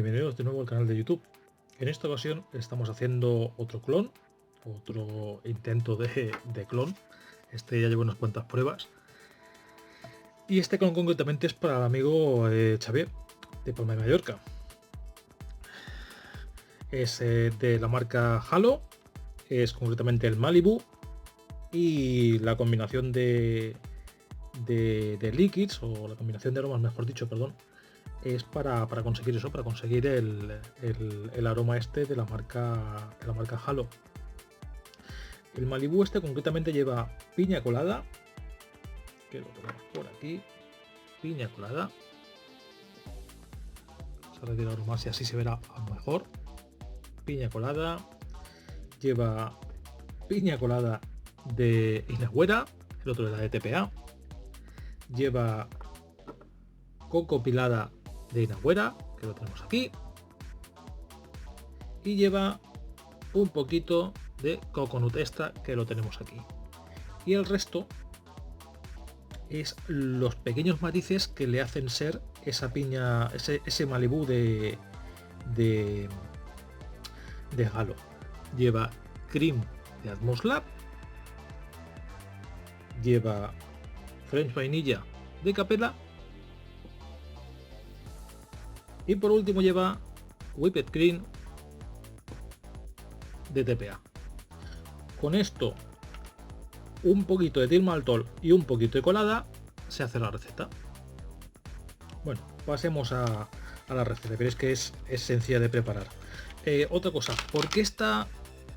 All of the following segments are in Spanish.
bienvenidos de nuevo al canal de YouTube. En esta ocasión estamos haciendo otro clon, otro intento de clon. Este ya lleva unas cuantas pruebas. Y este clon concretamente es para el amigo Xavier, de Palma de Mallorca. Es de la marca Halo, es concretamente el Malibu, y la combinación de líquidos, o la combinación de aromas, mejor dicho, perdón, es para conseguir eso, para conseguir el aroma este de la marca Halo. El Malibu este concretamente lleva piña colada, que lo tenemos por aquí, piña colada. Vamos a retirarlo más y así se verá a lo mejor. Piña colada, lleva piña colada de Inagüera, el otro era de TPA, lleva coco pilada de Inagüera, que lo tenemos aquí, y lleva un poquito de coconut extra, que lo tenemos aquí, y el resto es los pequeños matices que le hacen ser esa piña, ese Malibu de Halo. Lleva cream de Atmoslab, lleva French vainilla de Capella, y por último lleva whipped cream de TPA. Con esto, un poquito de tilmaltol y un poquito de colada, se hace la receta. Bueno, pasemos a la receta. Veréis que es sencilla de preparar. Otra cosa, ¿por qué está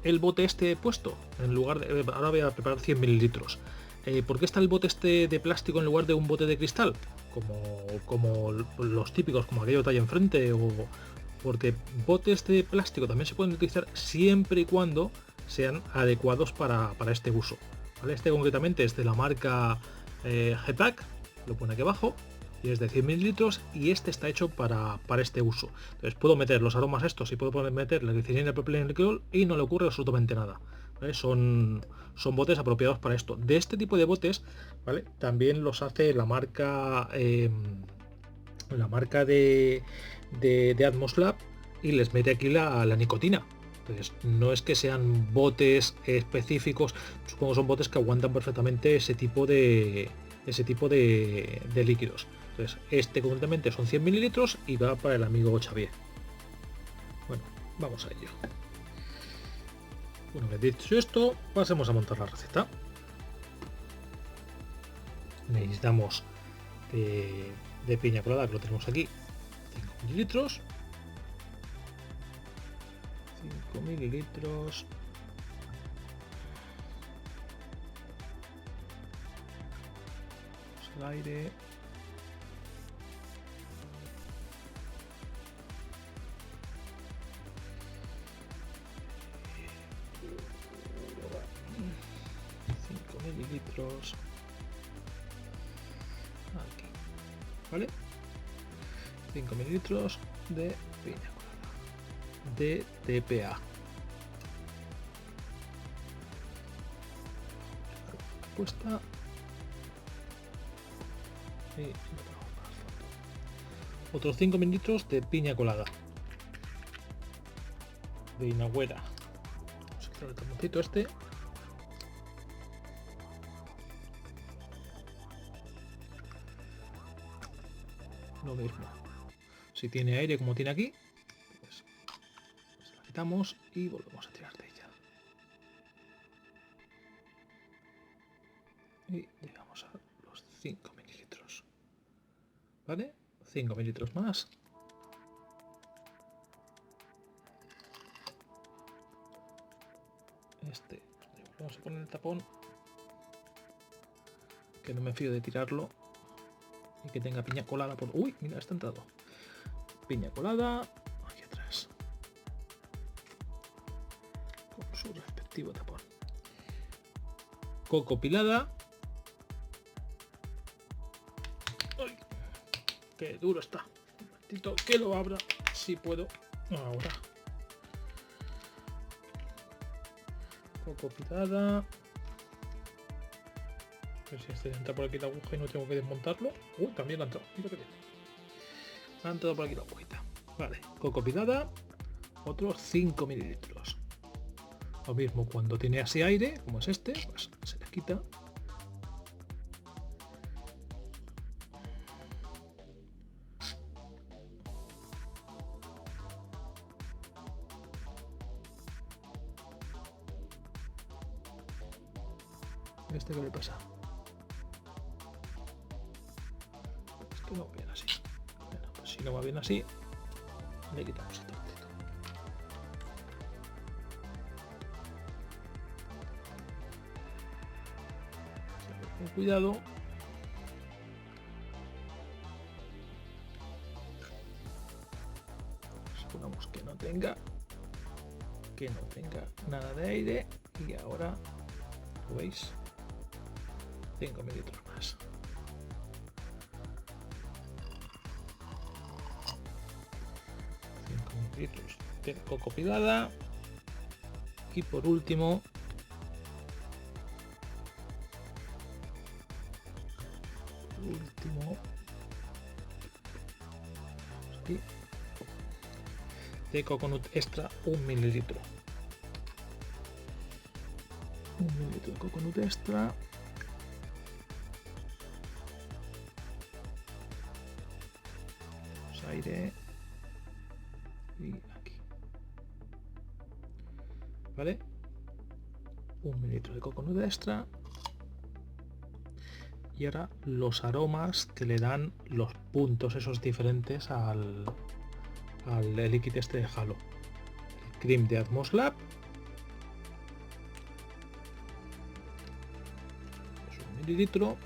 el bote este puesto? En lugar de, ahora voy a preparar 100 mililitros. ¿Por qué está el bote este de plástico en lugar de un bote de cristal? Como los típicos, como aquello que hay enfrente, o porque botes de plástico también se pueden utilizar siempre y cuando sean adecuados para este uso. ¿Vale? Este concretamente es de la marca G-Pack, lo pone aquí abajo, y es de 100 mililitros, y este está hecho para este uso. Entonces puedo meter los aromas estos y puedo meter la glicerina, el propileno y el glicol y no le ocurre absolutamente nada. ¿Vale? Son botes apropiados para esto. De este tipo de botes, ¿vale? También los hace la marca de Atmoslab, y les mete aquí la nicotina. Entonces no es que sean botes específicos, supongo que son botes que aguantan perfectamente ese tipo de líquidos. Entonces este concretamente son 100 mililitros y va para el amigo Xavier. Bueno, vamos a ello. Una vez dicho esto, pasemos a montar la receta. Necesitamos de piña colada, que lo tenemos aquí, 5 mililitros. 5 mililitros. Vamos al aire. Mililitros aquí, ¿vale? 5 mililitros de piña colada de TPA. Puesta y otros 5 mililitros de piña colada de Inagüera. Vamos a quitar el taponcito este. Lo mismo, si tiene aire como tiene aquí, pues se la quitamos y volvemos a tirar de ella, y llegamos a los 5 mililitros, ¿vale? 5 mililitros más. Este, vamos a poner el tapón, que no me fío de tirarlo y que tenga piña colada por... Uy, mira, está entrado. Piña colada aquí atrás, con su respectivo tapón. Coco pilada. ¡Ay! ¡Qué duro está! Un momentito que lo abra, si puedo. Ahora. Coco pilada. A ver si este entra por aquí la aguja y no tengo que desmontarlo. Uy, también ha entrado. Mira que bien. Ha entrado por aquí la agujita. Vale, coco pilada, otros 5 mililitros. Lo mismo cuando tiene así aire, como es este, pues se le quita. ¿Este qué le pasa? Es que no va bien así. Bueno, pues si no va bien así, le quitamos este puntito. Con cuidado. Aseguramos que no tenga nada de aire. Y ahora, ¿lo veis? 5 mililitros más. Mililitros de coco pilada. Y por último, aquí, de coconut extra, 1 mililitro. 1 mililitro de coconut extra. Aire y aquí, vale, 1 mililitro de coconut extra. Y ahora los aromas que le dan los puntos esos diferentes al líquido este de Halo. El cream de Atmoslab, es 1 mililitro.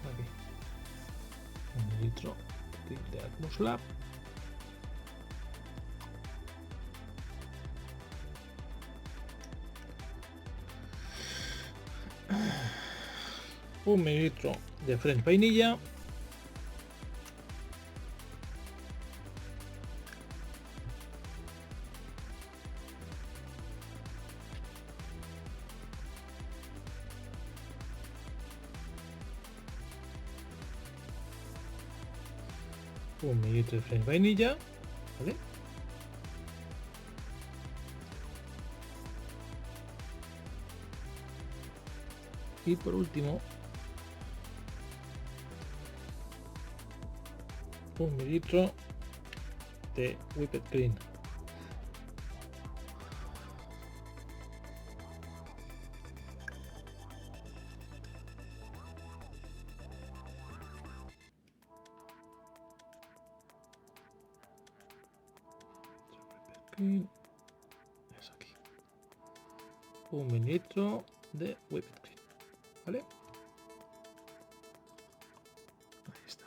Aquí, 1 mililitro de Atmoslab. Un mililitro de French vainilla. Un mililitro de French vainilla, ¿vale? Y por último, 1 mililitro de whipped cream. Es aquí. 1 mililitro de whipped cream, ¿vale? Ahí está.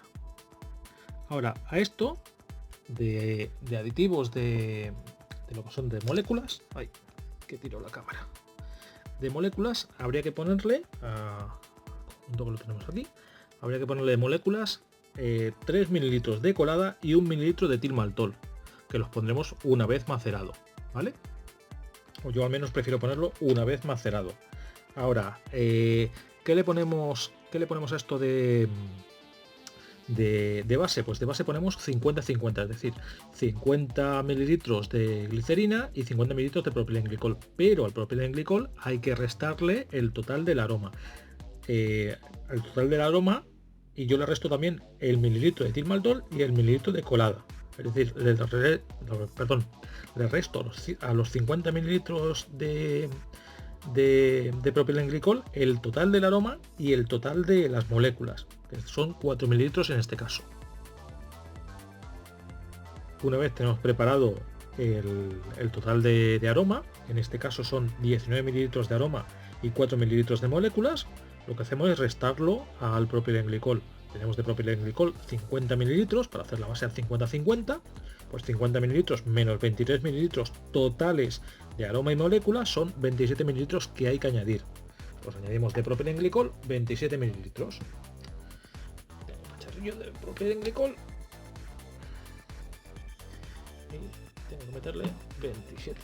Ahora, a esto de aditivos de lo que son de moléculas, ay, que tiro la cámara, de moléculas, habría que ponerle, junto que lo tenemos aquí, habría que ponerle de moléculas 3 mililitros de colada y 1 mililitro de tilmaltol, que los pondremos una vez macerado, ¿vale? O yo al menos prefiero ponerlo una vez macerado. Ahora, ¿qué le ponemos a esto de base? Pues de base ponemos 50-50, es decir, 50 mililitros de glicerina y 50 mililitros de propilenglicol, pero al propilenglicol hay que restarle el total del aroma. Y yo le resto también el mililitro de tilmaltol y el mililitro de colada. Es decir, le resto a los 50 mililitros de propilenglicol el total del aroma y el total de las moléculas, que son 4 mililitros en este caso. Una vez tenemos preparado el total de aroma, en este caso son 19 mililitros de aroma y 4 mililitros de moléculas, lo que hacemos es restarlo al propilenglicol. Tenemos de propilenglicol 50 mililitros para hacer la base al 50-50, pues 50 mililitros menos 23 mililitros totales de aroma y moléculas son 27 mililitros que hay que añadir. Pues añadimos de propilenglicol 27 mililitros. poquillo de propilenglicol. Y tengo que meterle 27.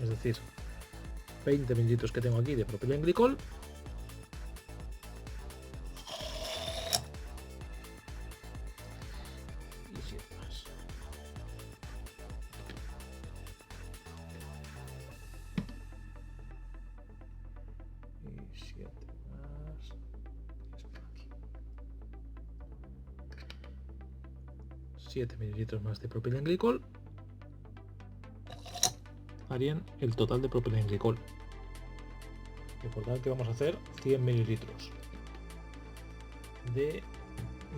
Es decir, 20 mililitros que tengo aquí de propilenglicol. Y 7 más. Y 7 más. 7 mililitros más de propilenglicol harían el total de propilenglicol. Recordad que vamos a hacer 100 mililitros de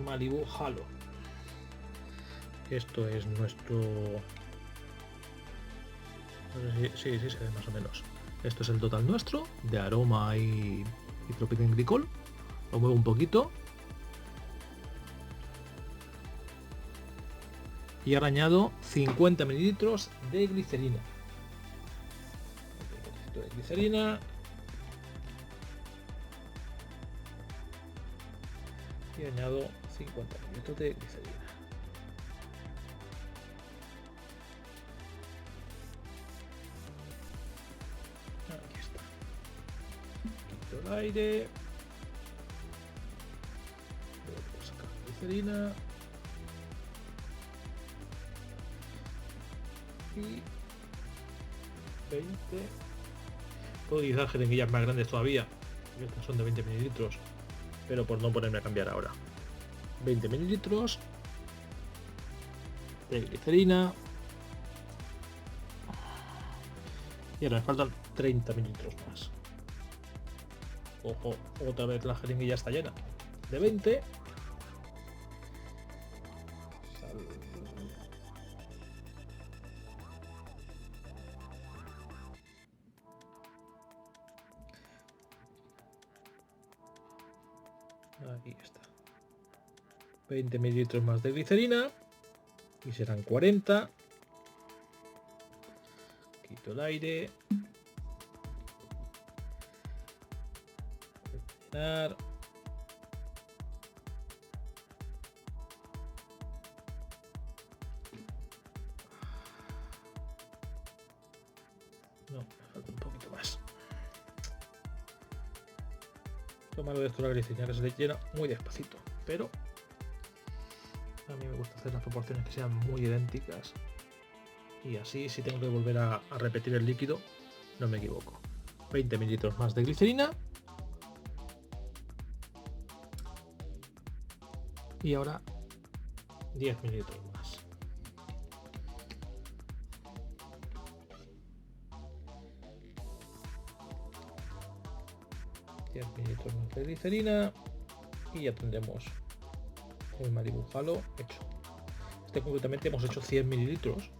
Malibu Halo. Esto es nuestro... Sí, se ve más o menos. Esto es el total nuestro de aroma y propilenglicol. Lo muevo un poquito. Y ahora añado 50 mililitros de glicerina. De glicerina. Y añado 50 mililitros de glicerina. Aquí está. Quito el aire. Luego sacar glicerina. Y 20. Puedo utilizar jeringuillas más grandes todavía. Estas son de 20 mililitros. Pero por no ponerme a cambiar ahora. 20 mililitros de glicerina. Y ahora me faltan 30 mililitros más. Ojo, otra vez la jeringuilla está llena. De 20. Ahí está. 20 mililitros más de glicerina. Y serán 40. Quito el aire. Llenar. No, me falta un poquito más. Lo malo de esto la glicerina que se le llena muy despacito, pero a mí me gusta hacer las proporciones que sean muy idénticas y así si tengo que volver a repetir el líquido no me equivoco. 20 mililitros más de glicerina y ahora 10 mililitros más. Mililitros más de glicerina y ya tendremos el Malibu Halo hecho. Este concretamente hemos hecho 100 mililitros.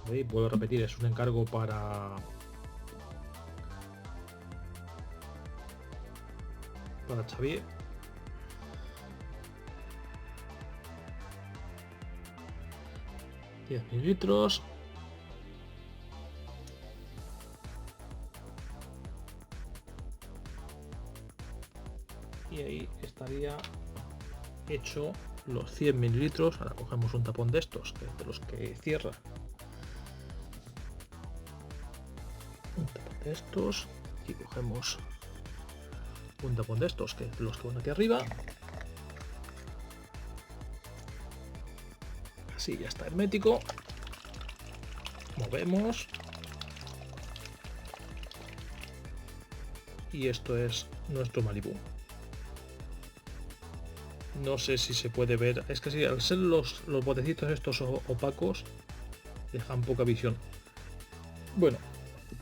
¿Veis? Puedo repetir, es un encargo para Xavier. $10 mililitros. Y ahí estaría hecho los 100 mililitros. Ahora cogemos un tapón de estos, que es de los que cierra. Un tapón de estos. Y cogemos un tapón de estos, que es de los que van aquí arriba. Así ya está hermético. Movemos. Y esto es nuestro Malibu. No sé si se puede ver, es que sí, al ser los botecitos estos opacos dejan poca visión. Bueno,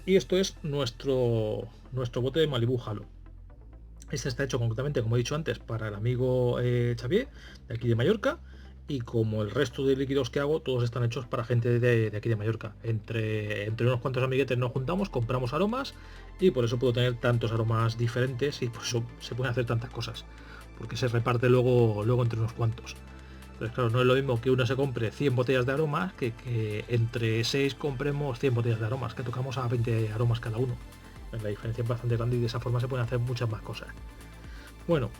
y esto es nuestro bote de Malibu Halo. Este está hecho concretamente, como he dicho antes, para el amigo Xavier, de aquí de Mallorca, y como el resto de líquidos que hago, todos están hechos para gente de aquí de Mallorca. Entre unos cuantos amiguetes nos juntamos, compramos aromas, y por eso puedo tener tantos aromas diferentes, y por eso se pueden hacer tantas cosas. Porque se reparte luego entre unos cuantos. Entonces, claro, no es lo mismo que uno se compre 100 botellas de aromas que entre 6 compremos 100 botellas de aromas, que tocamos a 20 aromas cada uno. La diferencia es bastante grande y de esa forma se pueden hacer muchas más cosas. Bueno,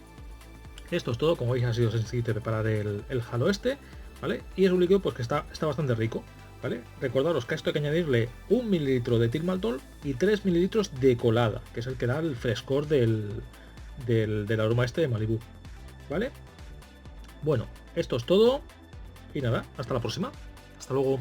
esto es todo. Como veis, ha sido sencillo preparar el halo este, ¿vale? Y es un líquido pues que está bastante rico, ¿vale? Recordaros que a esto hay que añadirle 1 mililitro de etil maltol y 3 mililitros de colada, que es el que da el frescor del aroma este de Malibu, ¿vale? Bueno, esto es todo y nada, hasta la próxima. Hasta luego.